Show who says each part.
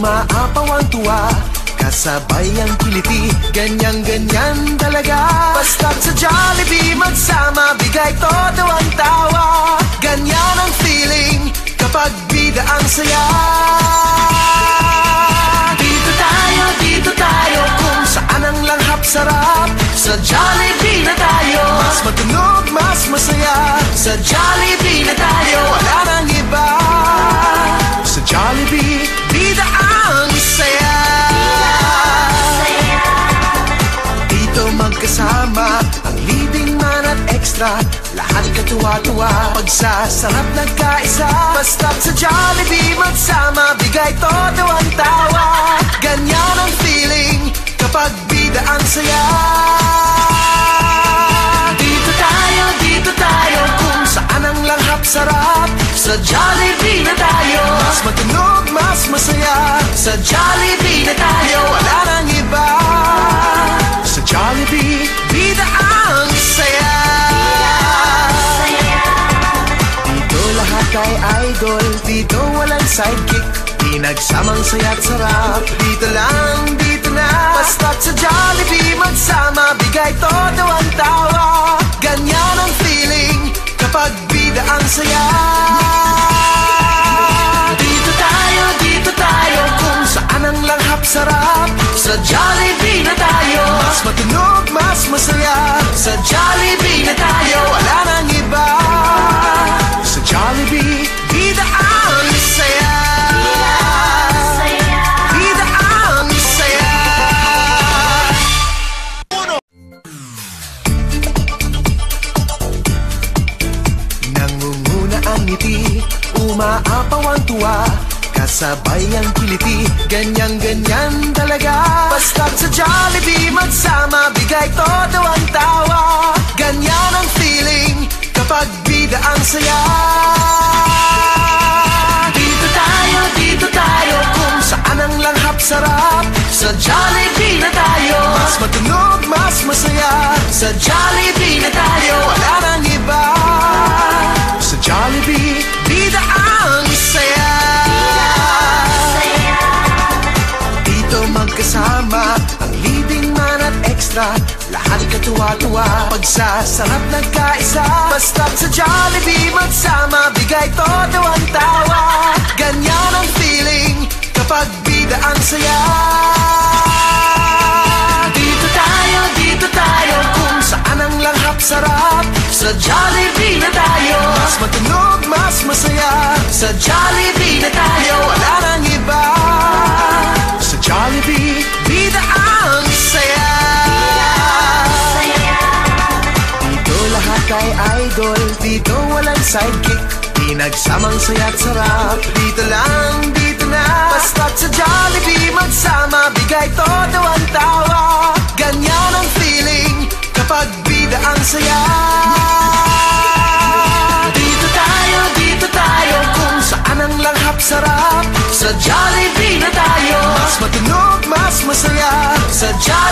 Speaker 1: umaapaw ang tuwa, kasabay ang kiliti, ganyan-ganyan talaga. Basta't sa Jollibee magsama, bigay todo ang tawa. Ganyan ang feeling kapag bida ang saya. Dito tayo, kung saan ang langhap sarap. Sa Jollibee na tayo, mas matunog, mas masaya. Sa Jollibee na tayo, wala nang iba. Sa Jollibee, bida ang saya. Dito magkasama, ang leading man at extra, lahat katuwa-tuwa, pagsasarap nagkaisa. Basta't sa Jollibee magsama, bigay todo ang tawa. Ganyan ang feeling kapag bida ang saya. Dito tayo, kung saan ang langhap sarap. Sa Jollibee na tayo, mas matunog, mas masaya. Sa Jollibee na tayo, wala nang iba. Sa Jollibee, bida ang saya. Dito lahat ay idol, dito walang sidekick. Pinagsamang saya't sarap, dito lang, dito na. Basta't sa Jollibee magsama, bigay todo ang tawa. Ganyan ang feeling kapag bida ang saya. Dito tayo, kung saan ang langhap sarap. Sa Jollibee na tayo, mas matunog, mas masaya. Sa Jollibee na tayo, wala nang iba. Sa Jollibee, bida ang saya. Bida ang saya. Nangunguna ang ngiti, umaapaw ang tuwa, kasabay ang kiliti, ganyan-ganyan talaga. Basta't sa Jollibee magsama, bigay todo ang tawa. Ganyan ang feeling kapag bida ang saya. Dito tayo, kung saan ang langhap sarap. Sa Jollibee na tayo, mas matunog, mas masaya. Sa Jollibee na tayo, wala nang iba. Sa Jollibee, bida ang saya. Dito magkasama, ang leading man at extra, lahat katuwa-tuwa, pagsasarap nagkaisa. Basta't sa Jollibee magsama, bigay todo ang tawa. Ganyan ang feeling kapag bida ang saya. Dito tayo, kung saan ang langhap sarap. Sa Jollibee na tayo, mas matunog, mas masaya. Sa Jollibee na tayo, wala nang iba. Sa Jollibee, bida ang saya. Dito lahat ay idol, dito walang sidekick. Pinagsamang saya't sarap, dito lang, dito na. Basta't sa Jollibee magsama, bigay todo ang tawa. Ganyan ang feeling kapag bida ang saya. Dito tayo, kung saan ang langhap sarap. Sa Jollibee na tayo, mas matunog, mas masaya. Sa Jollibee